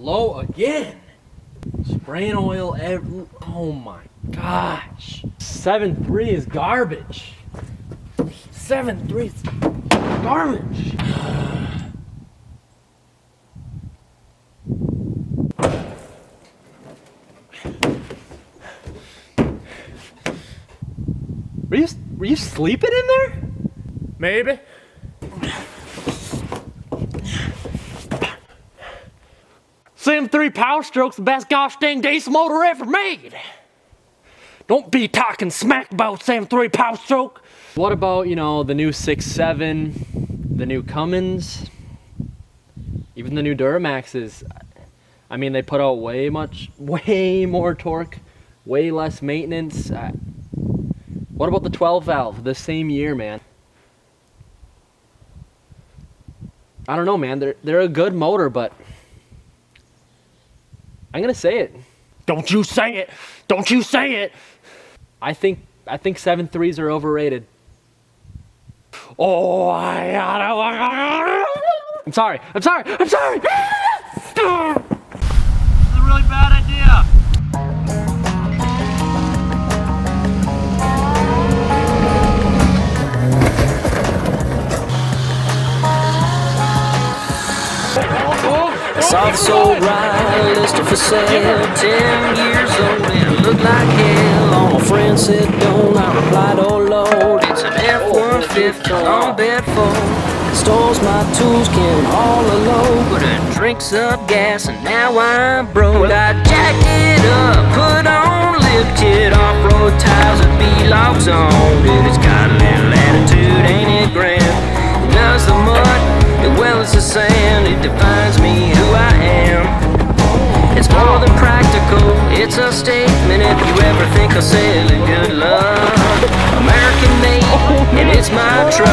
Low again. Spraying oil every, oh my gosh. 7.3 is garbage. 7.3 is garbage. Were you sleeping in there? Maybe. Sim3 Powerstroke's the best gosh dang diesel motor ever made. Don't be talking smack about Sim3 Powerstroke. What about, you know, the new 6.7, the new Cummins, even the new Duramaxes? I mean, they put out way more torque, way less maintenance. What about the 12 valve, the same year, man? I don't know, man. They're a good motor, but I'm gonna say it. Don't you say it! Don't you say it! I think 7.3s are overrated. Oh, I'm sorry. This is a really bad idea. I saw this old ride listed for sale, 10 years old and it looked like hell. All my friends said don't, I replied oh Lord. It's an F-150 on bed full. It stores my tools, can haul a load, but it drinks up gas and now I'm broke. I jacked it up, put on lifted off-road tires with B-locks on. Dude, it's got a little attitude, ain't it grand? It does the mud as well as the sand, it defines me who I am. It's more than practical, it's a statement. If you ever think I'll sell it, good luck. American made, and it's my truck.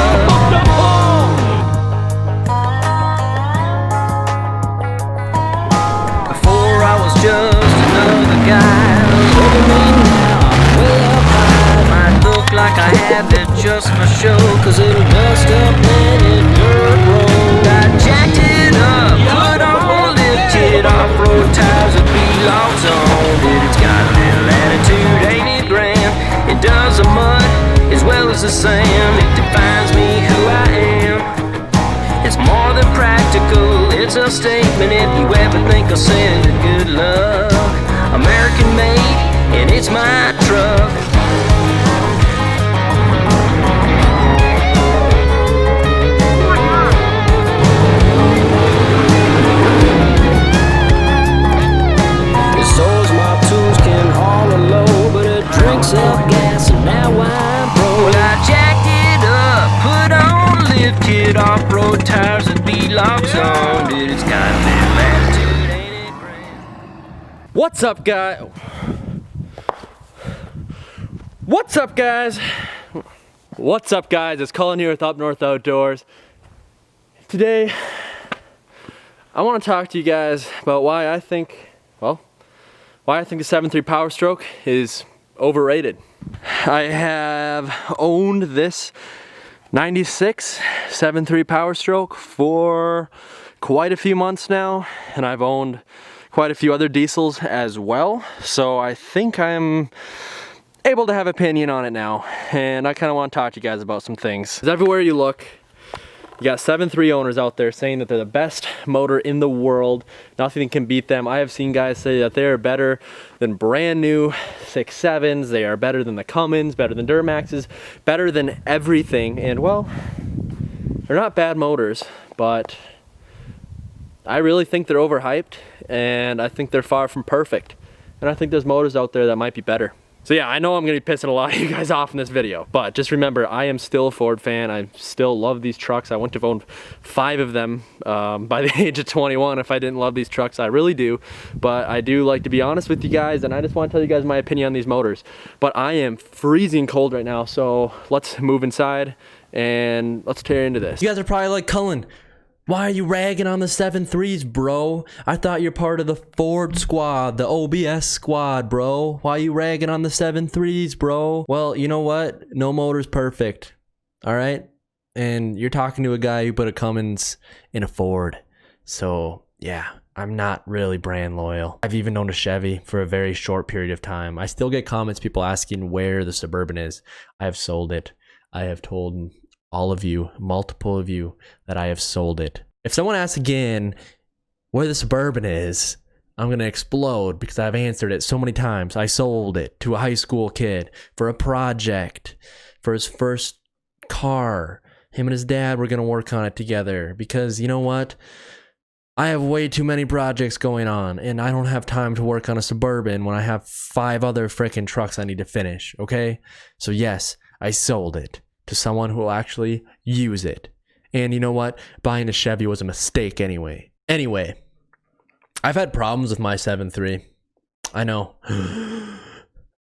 Before I was just another guy, look at me now, I'm way up high. Might look like I have it just for show, cause it'll dust up when it dirt road. I jacked it up, put on lifted off-road tires with B-locks on. Dude, it's got a little attitude, ain't it grand? It does the mud as well as the sand. It defines me who I am. It's more than practical, it's a statement. If you ever think I'll sell it, good luck. American made, and it's my truck. Up gas and now I'm broke. Well, I jacked it up, put on lifted off-road tires with B-locks on. Dude, it's got a little attitude, ain't it grand? What's up, guys? What's up, guys? What's up, guys? It's Colin here with Up North Outdoors. Today, I want to talk to you guys about why I think the 7.3 Powerstroke is overrated. I have owned this 96 7.3 Powerstroke for quite a few months now, and I've owned quite a few other diesels as well, so I think I'm able to have opinion on it now, and I kind of want to talk to you guys about some things. Because everywhere you look, you got 7.3 owners out there saying that they're the best motor in the world. Nothing can beat them. I have seen guys say that they are better than brand new 6.7s. They are better than the Cummins, better than Duramaxes, better than everything. And well, they're not bad motors, but I really think they're overhyped, and I think they're far from perfect. And I think there's motors out there that might be better. So yeah, I know I'm gonna be pissing a lot of you guys off in this video, but just remember, I am still a Ford fan. I still love these trucks. I wouldn't have owned 5 of them by the age of 21 if I didn't love these trucks. I really do, but I do like to be honest with you guys, and I just want to tell you guys my opinion on these motors. But I am freezing cold right now, so let's move inside and let's tear into this. You guys are probably like, Cullen, why are you ragging on the 7.3s, bro? I thought you're part of the Ford squad, the OBS squad, bro. Why are you ragging on the 7.3s, bro? Well, you know what? No motor's perfect, all right? And you're talking to a guy who put a Cummins in a Ford. So, yeah, I'm not really brand loyal. I've even owned a Chevy for a very short period of time. I still get comments, people asking where the Suburban is. I have sold it. I have told all of you, multiple of you, that I have sold it. If someone asks again where the Suburban is, I'm going to explode because I've answered it so many times. I sold it to a high school kid for a project, for his first car. Him and his dad were going to work on it together because, you know what? I have way too many projects going on and I don't have time to work on a Suburban when I have 5 other freaking trucks I need to finish, okay? So yes, I sold it to someone who will actually use it. And you know what? Buying a Chevy was a mistake anyway. Anyway, I've had problems with my 7.3. I know.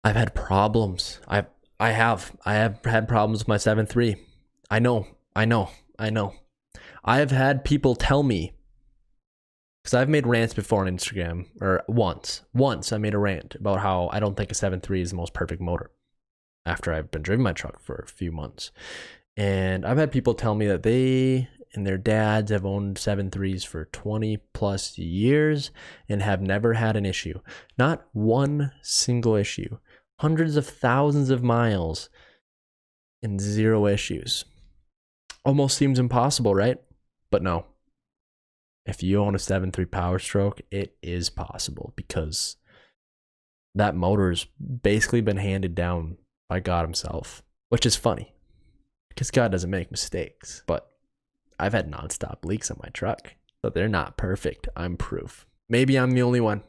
I've had problems. I have had problems with my 7.3. I know. I have had people tell me, because I've made rants before on Instagram, or once I made a rant about how I don't think a 7.3 is the most perfect motor after I've been driving my truck for a few months. And I've had people tell me that they and their dads have owned 7.3s for 20 plus years and have never had an issue. Not one single issue. Hundreds of thousands of miles and 0 issues. Almost seems impossible, right? But no. If you own a 7.3 Powerstroke, it is possible because that motor's basically been handed down by God himself, which is funny because God doesn't make mistakes. But I've had nonstop leaks on my truck, so they're not perfect. I'm proof. Maybe I'm the only one.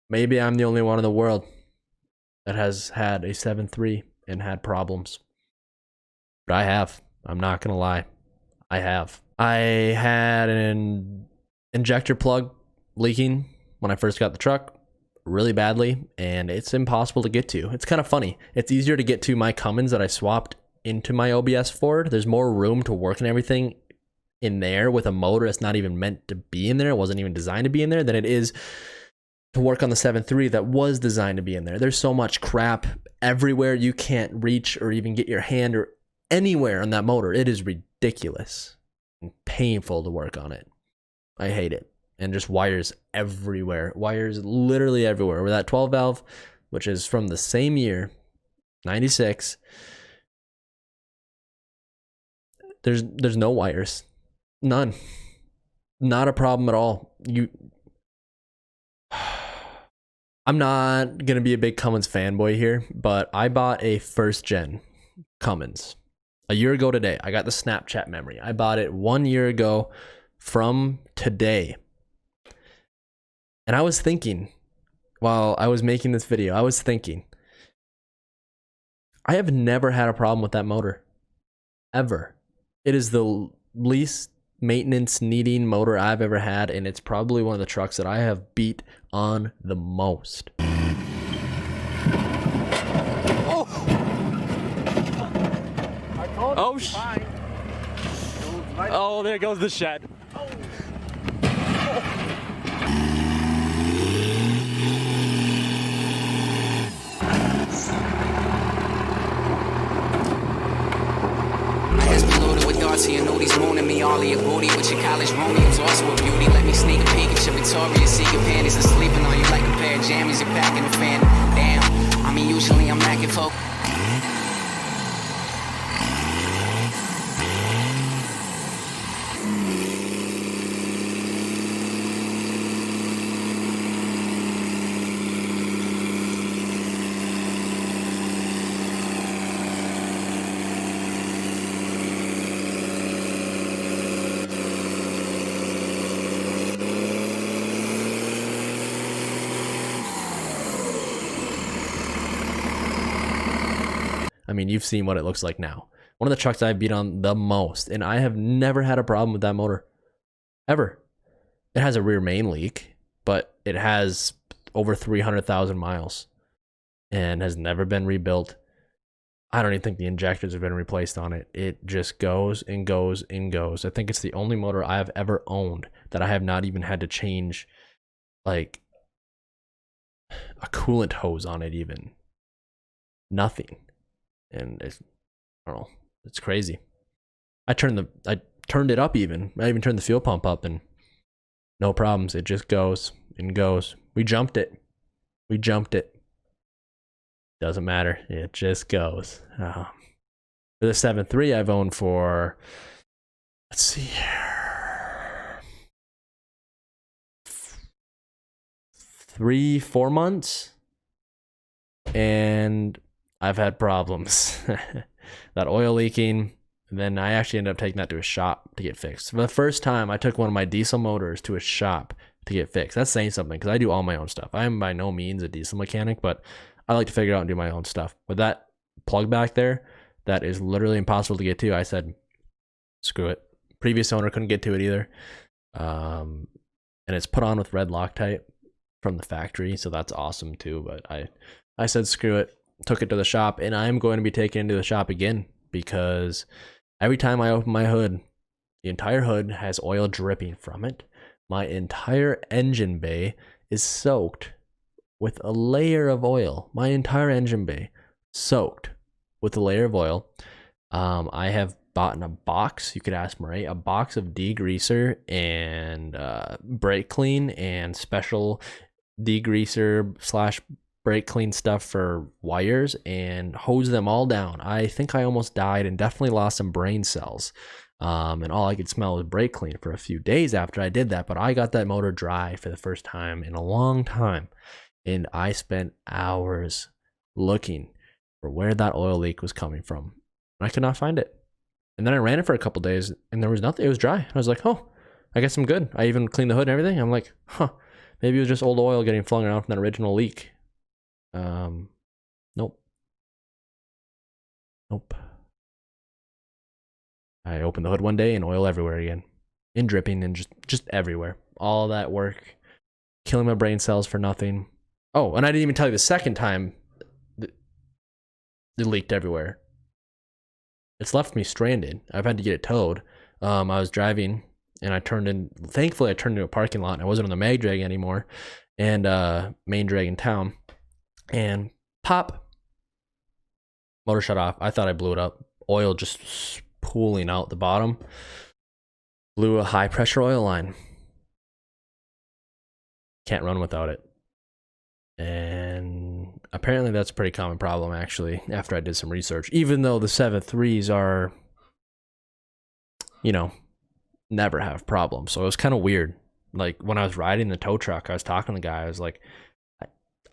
Maybe I'm the only one in the world that has had a 7.3 and had problems. But I have. I'm not going to lie. I have. I had an injector plug leaking when I first got the truck really badly, and it's impossible to get to. It's kind of funny. It's easier to get to my Cummins that I swapped into my OBS Ford. There's more room to work and everything in there with a motor that's not even meant to be in there. It wasn't even designed to be in there than it is to work on the 7.3 that was designed to be in there. There's so much crap everywhere you can't reach or even get your hand or anywhere on that motor. It is ridiculous and painful to work on it. I hate it. And just wires everywhere. Wires literally everywhere. With that 12 valve, which is from the same year, 96, there's no wires. None. Not a problem at all. I'm not going to be a big Cummins fanboy here, but I bought a first gen Cummins a year ago today. I got the Snapchat memory. I bought it 1 year ago from today. And I was thinking, while I was making this video, I was thinking, I have never had a problem with that motor. Ever. It is the least maintenance needing motor I've ever had, and it's probably one of the trucks that I have beat on the most. Oh, there goes the shed. You know he's moaning me all of your booty with your college Romeo's also a beauty. Let me sneak a peek at your Victoria's Secret panties and sleeping on you like a pair of jammies. You're packing a fan. Damn, I mean usually I'm lacking folk. I mean, you've seen what it looks like now. One of the trucks I beat on the most, and I have never had a problem with that motor. Ever. It has a rear main leak, but it has over 300,000 miles and has never been rebuilt. I don't even think the injectors have been replaced on it. It just goes and goes and goes. I think it's the only motor I have ever owned that I have not even had to change, like, a coolant hose on it even. Nothing. And it's, I don't know, it's crazy. I turned it up even. I even turned the fuel pump up and No problems. It just goes and goes. We jumped it. We jumped it. Doesn't matter. It just goes. For the 7.3 I've owned for, let's see here, 3-4 months. And I've had problems. That oil leaking. And then I actually ended up taking that to a shop to get fixed. For the first time, I took one of my diesel motors to a shop to get fixed. That's saying something because I do all my own stuff. I am by no means a diesel mechanic, but I like to figure out and do my own stuff. But that plug back there, that is literally impossible to get to. I said, screw it. Previous owner couldn't get to it either. And it's put on with red Loctite from the factory, so that's awesome too. But I said, screw it. Took it to the shop, and I'm going to be taking it to the shop again because every time I open my hood, the entire hood has oil dripping from it. My entire engine bay is soaked with a layer of oil. My entire engine bay soaked with a layer of oil. I have bought in a box, you could ask Murray, a box of degreaser and brake clean and special degreaser / brake clean stuff for wires and hose them all down. I think I almost died and definitely lost some brain cells. And all I could smell was brake clean for a few days after I did that. But I got that motor dry for the first time in a long time. And I spent hours looking for where that oil leak was coming from. And I could not find it. And then I ran it for a couple days and there was nothing. It was dry. I was like, oh, I guess I'm good. I even cleaned the hood and everything. I'm like, maybe it was just old oil getting flung around from that original leak. Nope. I opened the hood one day and oil everywhere again. In dripping and just everywhere. All that work. Killing my brain cells for nothing. Oh, and I didn't even tell you the second time it leaked everywhere. It's left me stranded. I've had to get it towed. I was driving and thankfully I turned into a parking lot and I wasn't on the mag drag anymore. And main drag in town. And pop. Motor shut off. I thought I blew it up. Oil just pooling out the bottom. Blew a high pressure oil line. Can't run without it. And apparently that's a pretty common problem actually after I did some research. Even though the 7.3s are, never have problems. So it was kind of weird. Like when I was riding the tow truck, I was talking to the guy. I was like,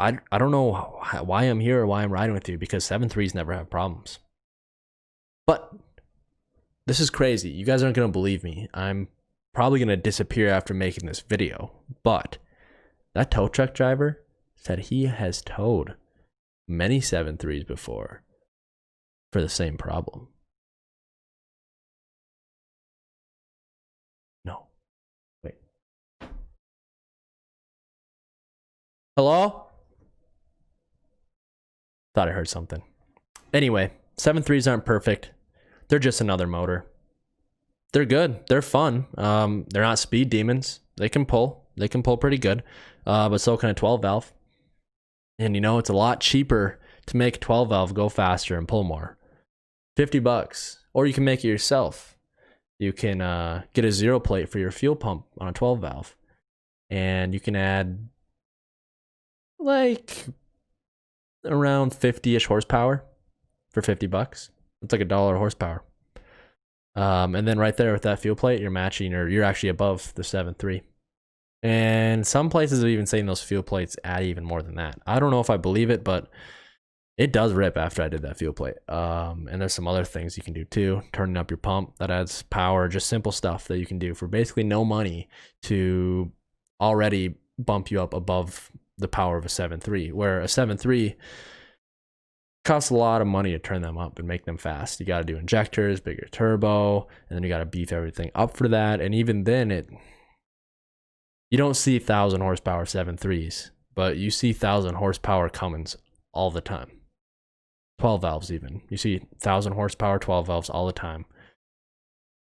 I don't know why I'm here or why I'm riding with you because 7.3s never have problems. But this is crazy. You guys aren't going to believe me. I'm probably going to disappear after making this video. But that tow truck driver said he has towed many 7.3s before for the same problem. No. Wait. Hello? Thought I heard something. Anyway, 7.3s aren't perfect. They're just another motor. They're good. They're fun. They're not speed demons. They can pull. They can pull pretty good. But so can a 12 valve. And it's a lot cheaper to make a 12 valve go faster and pull more. $50. Or you can make it yourself. You can get a 0 plate for your fuel pump on a 12 valve. And you can add like around 50-ish horsepower for $50. It's like $1 horsepower. And then right there with that fuel plate, you're matching, or you're actually above the 7.3. And some places are even saying those fuel plates add even more than that. I don't know if I believe it, but it does rip after I did that fuel plate. And there's some other things you can do too. Turning up your pump, that adds power, just simple stuff that you can do for basically no money to already bump you up above the power of a 7.3, where a 7.3 costs a lot of money to turn them up and make them fast. You got to do injectors, bigger turbo, and then you got to beef everything up for that. And even then, you don't see 1,000 horsepower 7.3s, but you see 1,000 horsepower Cummins all the time. 12 valves even. You see 1,000 horsepower 12 valves all the time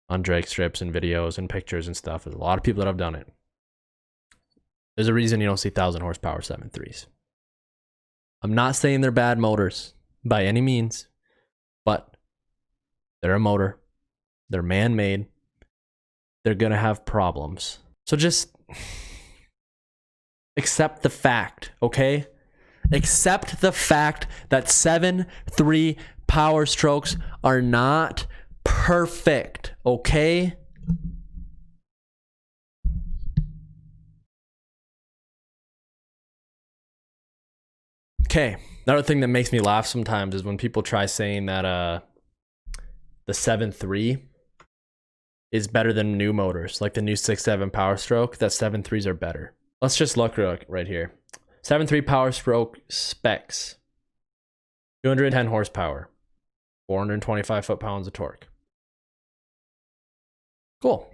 on drag strips and videos and pictures and stuff. There's a lot of people that have done it. There's a reason you don't see 1,000 horsepower 7.3s. I'm not saying they're bad motors by any means, but they're a motor. They're man-made. They're going to have problems. So just accept the fact, okay? Accept the fact that 7.3 power strokes are not perfect, okay? Okay, another thing that makes me laugh sometimes is when people try saying that the 7.3 is better than new motors, like the new 6.7 Powerstroke, that 7.3s are better. Let's just look right here. 7.3 Powerstroke specs. 210 horsepower. 425 foot-pounds of torque. Cool.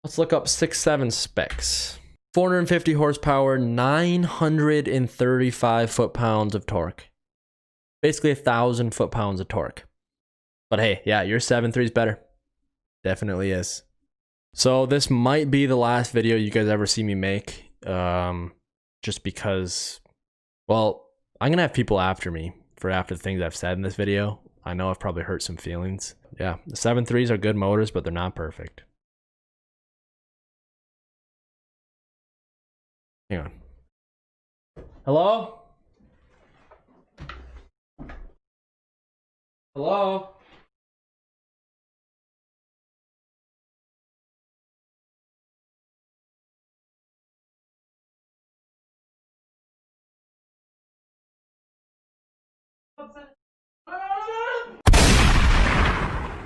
Let's look up 6.7 specs. 450 horsepower, 935 foot-pounds of torque. Basically 1,000 foot-pounds of torque. But hey, yeah, your 7.3 is better. Definitely is. So this might be the last video you guys ever see me make. Just because, well, I'm gonna have people after me for after the things I've said in this video. I know I've probably hurt some feelings. Yeah, the 7.3s are good motors, but they're not perfect. Hang on. Hello? Hello?